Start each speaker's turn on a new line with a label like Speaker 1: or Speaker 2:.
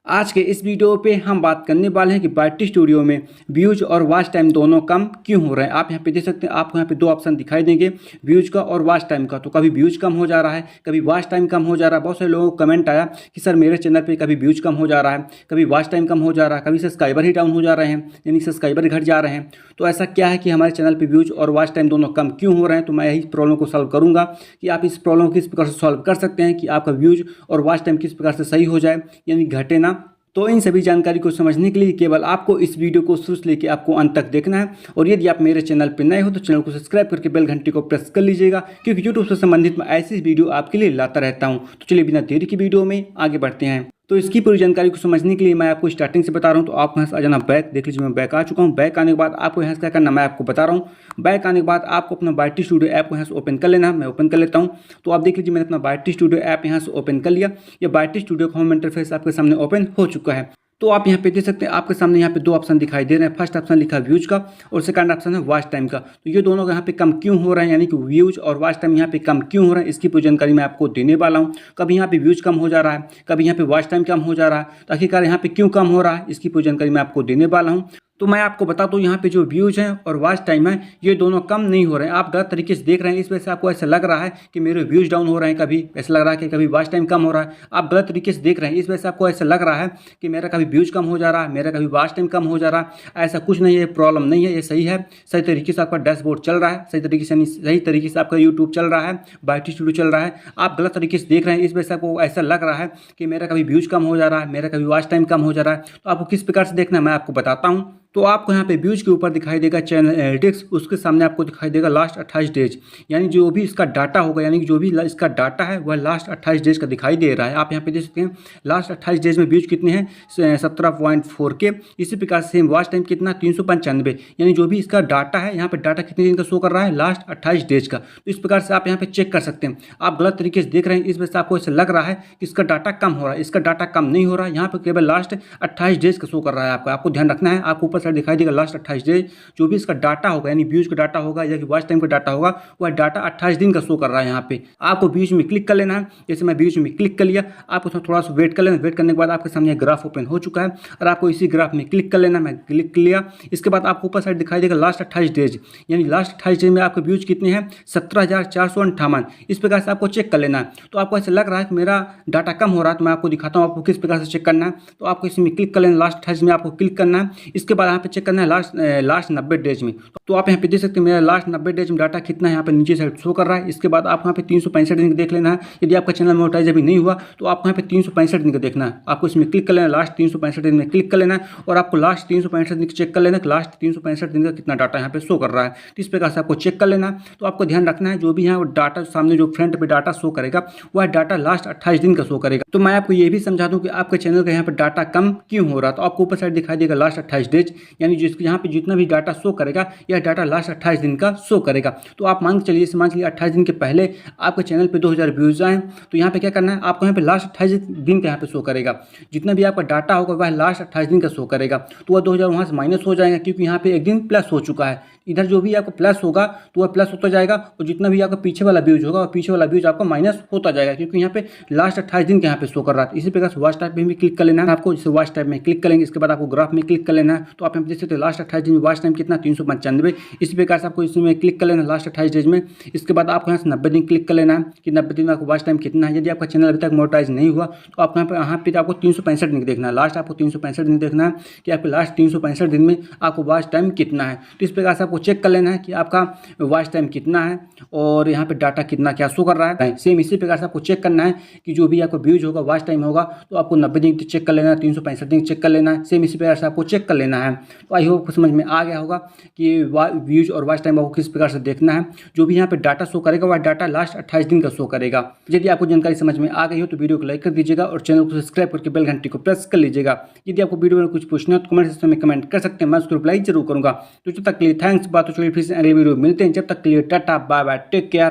Speaker 1: आज के इस वीडियो पे हम बात करने वाले हैं कि बाइट स्टूडियो में व्यूज और वॉच टाइम दोनों कम क्यों हो रहे हैं। आप यहाँ पे देख सकते हैं, आपको यहाँ पे दो ऑप्शन दिखाई देंगे, व्यूज का और वॉच टाइम का। तो कभी व्यूज कम हो जा रहा है, कभी वॉच टाइम कम हो जा रहा है। बहुत सारे लोगों को कमेंट आया कि सर मेरे चैनल पर कभी व्यूज कम हो जा रहा है, कभी वॉच टाइम कम हो जा रहा है, कभी सब्सक्राइबर ही डाउन हो जा रहे हैं, यानी सब्सक्राइबर घट जा रहे हैं। तो ऐसा क्या है कि हमारे चैनल पर व्यूज और वॉच टाइम दोनों कम क्यों हो रहे हैं। तो मैं यही प्रॉब्लम को सॉल्व करूँगा कि आप इस प्रॉब्लम को किस प्रकार से सॉल्व कर सकते हैं कि आपका व्यूज और वॉच टाइम किस प्रकार से सही हो जाए, यानी घटे ना। तो इन सभी जानकारी को समझने के लिए केवल आपको इस वीडियो को शुरू से लेकर आपको अंत तक देखना है। और यदि आप मेरे चैनल पर नए हो तो चैनल को सब्सक्राइब करके बेल घंटी को प्रेस कर लीजिएगा, क्योंकि यूट्यूब से संबंधित मैं ऐसी वीडियो आपके लिए लाता रहता हूं। तो चलिए बिना देरी की वीडियो में आगे बढ़ते हैं। तो इसकी पूरी जानकारी को समझने के लिए मैं आपको स्टार्टिंग से बता रहा हूं। तो आप यहाँ से आ जाना बैक, देख लीजिए मैं बैक आ चुका हूं। बैक आने के बाद आपको यहाँ से क्या करना मैं आपको बता रहा हूं। बैक आने के बाद आपको अपना बाइट स्टूडियो ऐप को यहाँ से ओपन कर लेना है। मैं ओपन कर लेता हूं। तो आप देख लीजिए मैंने अपना बाइट स्टूडियो ऐप यहाँ से ओपन कर लिया। ये बाइट स्टूडियो का होम इंटरफेस आपके सामने ओपन हो चुका है। तो आप यहाँ पे देख सकते हैं, आपके सामने यहाँ पे दो ऑप्शन दिखाई दे रहे हैं। फर्स्ट ऑप्शन लिखा है व्यूज का और सेकंड ऑप्शन है वॉच टाइम का। तो ये दोनों यहाँ पे कम क्यों हो रहे हैं, यानी कि व्यूज और वॉच टाइम यहाँ पे कम क्यों हो रहे हैं, इसकी पूरी जानकारी मैं आपको देने वाला हूँ। कभी यहाँ पे व्यूज कम हो जा रहा है, कभी यहाँ पे वॉच टाइम कम हो जा रहा है, तो आखिरकार यहाँ पे क्यों कम हो रहा है, इसकी पूरी जानकारी मैं आपको देने वाला हूँ। तो मैं आपको बता दूं, यहाँ पे जो व्यूज हैं और वॉच टाइम है ये दोनों कम नहीं हो रहे हैं। आप गलत तरीके से देख रहे हैं, इस वजह से आपको ऐसा लग रहा है कि मेरे व्यूज डाउन हो रहे हैं, कभी ऐसा लग रहा है कि कभी वॉच टाइम कम हो रहा है। आप गलत तरीके से देख रहे हैं, इस वजह से आपको ऐसा लग रहा है कि मेरा कभी व्यूज कम हो जा रहा है, मेरा कभी वॉच टाइम कम हो जा रहा है। ऐसा कुछ नहीं है, प्रॉब्लम नहीं है, ये सही है। सही तरीके से आपका डैशबोर्ड चल रहा है, सही तरीके से सही तरीके से आपका यूट्यूब चल रहा है, बाइट स्टूडियो चल रहा है। आप गलत तरीके से देख रहे हैं, इस वजह से आपको ऐसा लग रहा है कि मेरा कभी व्यूज कम हो जा रहा है, मेरा कभी वॉच टाइम कम हो जा रहा है। तो आपको किस प्रकार से देखना है मैं आपको बताता हूँ। तो आपको यहाँ पे व्यूज के ऊपर दिखाई देगा चैनल एनालिटिक्स, उसके सामने आपको दिखाई देगा लास्ट 28 डेज, यानी जो भी इसका डाटा होगा, यानी जो भी इसका डाटा है वह लास्ट 28 डेज का दिखाई दे रहा है। आप यहाँ पे देख सकते हैं लास्ट 28 डेज में व्यूज कितने हैं 17.4 के। इसी प्रकार से वॉच टाइम कितना 395, यानी जो भी इसका डाटा है, यहाँ पे डाटा कितने दिन का शो कर रहा है लास्ट 28 डेज का। तो इस प्रकार से आप यहाँ पे चेक कर सकते हैं। आप गलत तरीके से देख रहे हैं, इस वजह से आपको ऐसा लग रहा है कि इसका डाटा कम हो रहा है। इसका डाटा कम नहीं हो रहा है, यहाँ पे केवल लास्ट 28 डेज का शो कर रहा है। आपको ध्यान रखना है। आपको ऊपर साइड दिखाई देगा लास्ट 28 डेज, जो भी इसका डाटा होगा, यानी व्यूज का डाटा होगा या वॉच टाइम का डाटा होगा, वह डाटा 28 दिन का शो कर रहा है। यहाँ पे आपको बीच में क्लिक कर लेना है। जैसे मैं बीच में क्लिक कर लिया, आपको थोड़ा सा वेट कर लेना। वेट करने के बाद आपके सामने ग्राफ ओपन हो चुका है और आपको इसी ग्राफ में क्लिक कर लेना। मैं क्लिक कर लिया। इसके बाद आपको ऊपर साइड दिखाई देगा लास्ट 28 डेज, यानी लास्ट 28 डेज में आपके व्यूज कितने हैं 17,458। इस प्रकार से आपको चेक कर लेना है। तो आपको ऐसा लग रहा है कि मेरा डाटा कम हो रहा है, तो मैं आपको दिखाता हूँ आपको किस प्रकार से चेक करना है। तो आपको इसमें क्लिक कर लेना, लास्ट 28 में आपको क्लिक करना है। इसके बाद यहाँ पे चेक करना है लास्ट 90 डेज में। तो आप यहाँ पे देख सकते हैं मेरा लास्ट 90 डेज में डाटा कितना है, यहाँ पे नीचे साइड शो कर रहा है। इसके बाद आप यहाँ पे 365 दिन देख लेना है। यदि आपका चैनल मोनेटाइज अभी नहीं हुआ तो आपको यहाँ पे 365 दिन का देखना है। आपको इसमें क्लिक कर लेना, लास्ट 365 दिन में क्लिक कर लेना है और आपको लास्ट 365 दिन चेक कर लेना कि लास्ट 365 दिन का कितना डाटा यहाँ पे शो कर रहा है। तो इस प्रकार से आपको चेक कर लेना। तो आपको ध्यान रखना है, जो भी यहाँ डाटा सामने जो फ्रंट पे डाटा शो करेगा वह डाटा लास्ट 28 दिन का शो करेगा। तो मैं आपको ये भी समझा दूँ कि आपके चैनल का यहाँ पे डाटा कम क्यों हो रहा है। तो आपको ऊपर साइड दिखाई देगा लास्ट 28 डेज, यानी जिसके यहाँ पे जितना भी डाटा शो करेगा यह डाटा लास्ट 28 दिन का शो करेगा। तो आप मान के चलिए, मान चलिए 28 दिन के पहले आपके चैनल पे 2000 व्यूज आए, तो यहाँ पे क्या करना है, आपको यहाँ पे लास्ट 28 दिन का यहाँ पे शो करेगा। जितना भी आपका डाटा होगा वह लास्ट 28 दिन का शो करेगा। तो वह 2000 वहाँ से माइनस हो जाएगा, क्योंकि यहाँ पे एक दिन प्लस हो चुका है। इधर जो भी आपको प्लस होगा तो वह प्लस होता जाएगा, और जितना भी आपका पीछे वाला व्यूज होगा वह पीछे वाला व्यूज आपका माइनस होता जाएगा, क्योंकि यहाँ पे लास्ट 28 दिन के यहाँ पे शो कर रहा है। इसी प्रकार से वॉच टाइप में भी क्लिक कर लेना है आपको। जैसे वॉच टाइप में क्लिक करेंगे, इसके बाद आपको ग्राफ में क्लिक कर लेना है। तो आप यहाँ पे देख सकते हैं लास्ट 28 दिन में वॉच टाइम कितना 395। इसी प्रकार से आपको इसमें क्लिक कर लेना है लास्ट 28 डेज में। इसके बाद आपको यहाँ से 90 दिन क्लिक कर लेना है कि 90 दिन में आपको वॉच टाइम कितना है। यदि आपका चैनल अभी तक मोनेटाइज नहीं हुआ तो आप यहाँ पे आपको 365 दिन देखना है। लास्ट आपको 365 दिन देखना है कि आपके लास्ट 365 दिन में आपको वॉच टाइम कितना है। तो इस प्रकार से आपको चेक कर लेना है कि आपका वॉच टाइम कितना है और यहाँ पे डाटा कितना क्या शो कर रहा है। सेम इसी प्रकार से आपको चेक करना है कि जो भी आपका व्यूज होगा वॉच टाइम होगा, तो आपको 90 दिन चेक कर लेना है, 365 दिन चेक कर लेना है। सेम इसी प्रकार से आपको चेक कर लेना है। तो आई होप समझ में आ गया होगा कि व्यूज और वॉच टाइम आपको किस प्रकार से देखना है। जो भी यहाँ पे डाटा शो करेगा वह डाटा लास्ट 28 दिन का शो करेगा। यदि आपको जानकारी समझ में आ गई हो तो वीडियो को लाइक कर दीजिएगा और चैनल को सब्सक्राइब करके बेल घंटी को प्रेस कर लीजिएगा। यदि आपको वीडियो में कुछ पूछना है तो कमेंट सेक्शन में कमेंट कर सकते हैं, मैं उसको रिप्लाई जरूर करूंगा। तो जब तक के लिए थैंक्स। बात तो चलिए फिर से अगले वीडियो मिलते हैं। जब तक के लिए tata bye bye, take care.